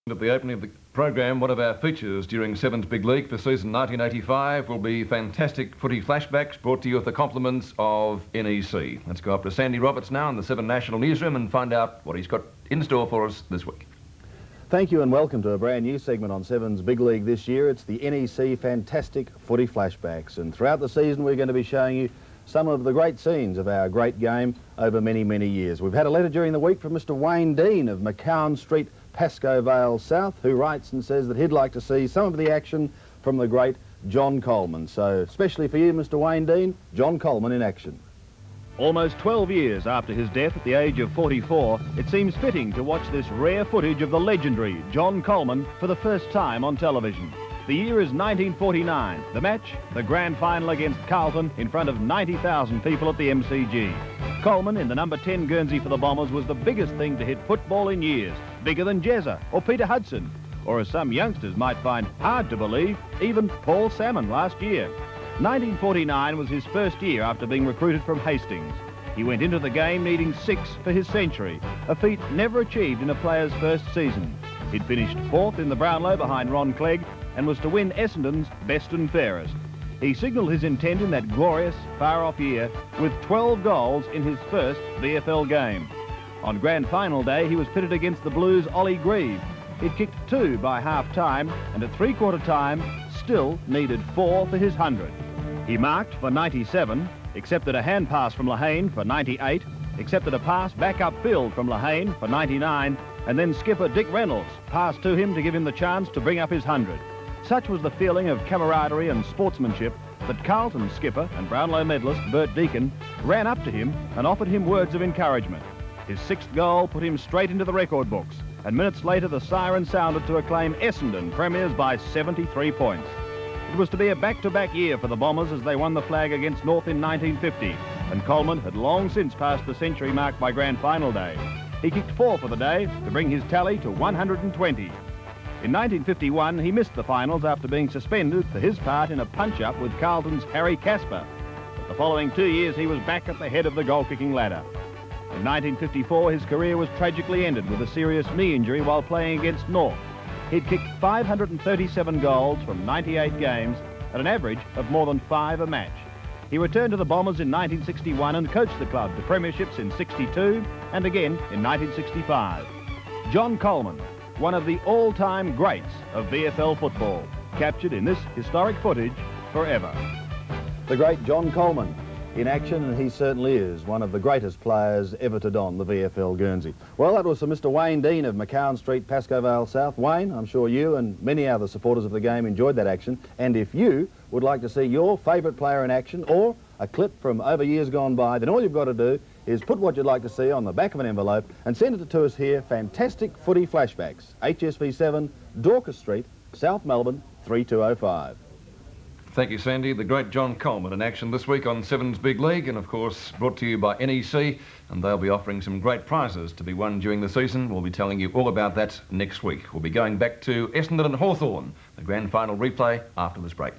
At the opening of the program, one of our features during Sevens Big League for season 1985 will be Fantastic Footy Flashbacks, brought to you with the compliments of NEC. Let's go up to Sandy Roberts now in the Seven National Newsroom and find out what he's got in store for us this week. Thank you and welcome to a brand new segment on Sevens Big League this year. It's the NEC Fantastic Footy Flashbacks, and throughout the season we're going to be showing you some of the great scenes of our great game over many, many years. We've had a letter during the week from Mr. Wayne Dean of McCowan Street, Pascoe Vale South, who writes and says that he'd like to see some of the action from the great John Coleman. So, especially for you, Mr. Wayne Dean, John Coleman in action. Almost 12 years after his death at the age of 44, it seems fitting to watch this rare footage of the legendary John Coleman for the first time on television. The year is 1949. The match, the grand final against Carlton in front of 90,000 people at the MCG. Coleman, in the number 10 Guernsey for the Bombers, was the biggest thing to hit football in years. Bigger than Jezza or Peter Hudson, or as some youngsters might find hard to believe, even Paul Salmon last year. 1949 was his first year after being recruited from Hastings. He went into the game needing 6 for his century, a feat never achieved in a player's first season. He'd finished 4th in the Brownlow behind Ron Clegg and was to win Essendon's best and fairest. He signalled his intent in that glorious, far-off year with 12 goals in his first VFL game. On grand final day, he was pitted against the Blues' Ollie Grieve. He'd kicked 2 by half-time, and at three-quarter time, still needed 4 for his 100. He marked for 97, accepted a hand pass from Lehane for 98, accepted a pass back upfield from Lehane for 99, and then skipper Dick Reynolds passed to him to give him the chance to bring up his 100. Such was the feeling of camaraderie and sportsmanship that Carlton skipper and Brownlow medalist Bert Deacon ran up to him and offered him words of encouragement. His 6th goal put him straight into the record books, and minutes later the siren sounded to acclaim Essendon premiers by 73 points. It was to be a back-to-back year for the Bombers as they won the flag against North in 1950, and Coleman had long since passed the century mark by grand final day. He kicked 4 for the day to bring his tally to 120. In 1951, he missed the finals after being suspended for his part in a punch-up with Carlton's Harry Casper. But the following 2 years, he was back at the head of the goal-kicking ladder. In 1954, his career was tragically ended with a serious knee injury while playing against North. He'd kicked 537 goals from 98 games at an average of more than 5 a match. He returned to the Bombers in 1961 and coached the club to premierships in '62 and again in 1965. John Coleman, one of the all-time greats of VFL football, captured in this historic footage forever. The great John Coleman in action, and he certainly is one of the greatest players ever to don the VFL Guernsey. Well, that was from Mr. Wayne Dean of McCowan Street, Pascoe Vale South. Wayne, I'm sure you and many other supporters of the game enjoyed that action, and if you would like to see your favourite player in action or a clip from over years gone by, then all you've got to do is put what you'd like to see on the back of an envelope and send it to us here, Fantastic Footy Flashbacks, HSV 7, Dorcas Street, South Melbourne, 3205. Thank you, Sandy. The great John Coleman in action this week on Sevens Big League, and of course brought to you by NEC, and they'll be offering some great prizes to be won during the season. We'll be telling you all about that next week. We'll be going back to Essendon and Hawthorn, the grand final replay after this break.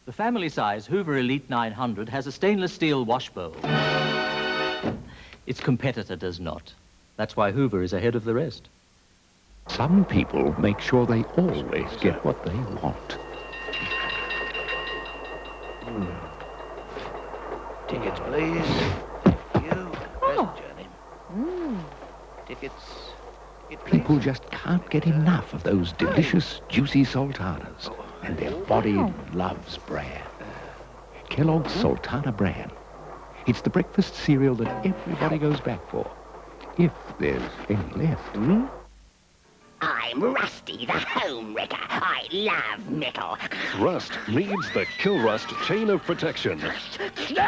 The family-size Hoover Elite 900 has a stainless steel wash bowl. Its competitor does not. That's why Hoover is ahead of the rest. Some people make sure they always get what they want. Tickets, please. Thank you. Pleasant journey. Tickets. People just can't get enough of those delicious, juicy sultanas, and their body loves bran. Kellogg's Sultana Bran. It's the breakfast cereal that everybody goes back for, if there's any left. I'm Rusty, the home wrecker. I love metal. Rust needs the Kill Rust chain of protection. Kill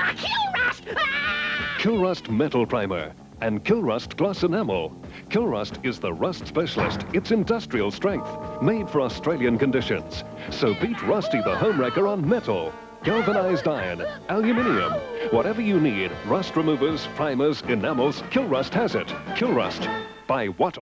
Rust! Ah! Kill Rust Metal Primer and Kill Rust Gloss Enamel. Kill Rust is the rust specialist. It's industrial strength, made for Australian conditions. So beat Rusty the home wrecker on metal, galvanized iron, aluminium. Whatever you need, rust removers, primers, enamels, Kill Rust has it. Kill Rust. By what?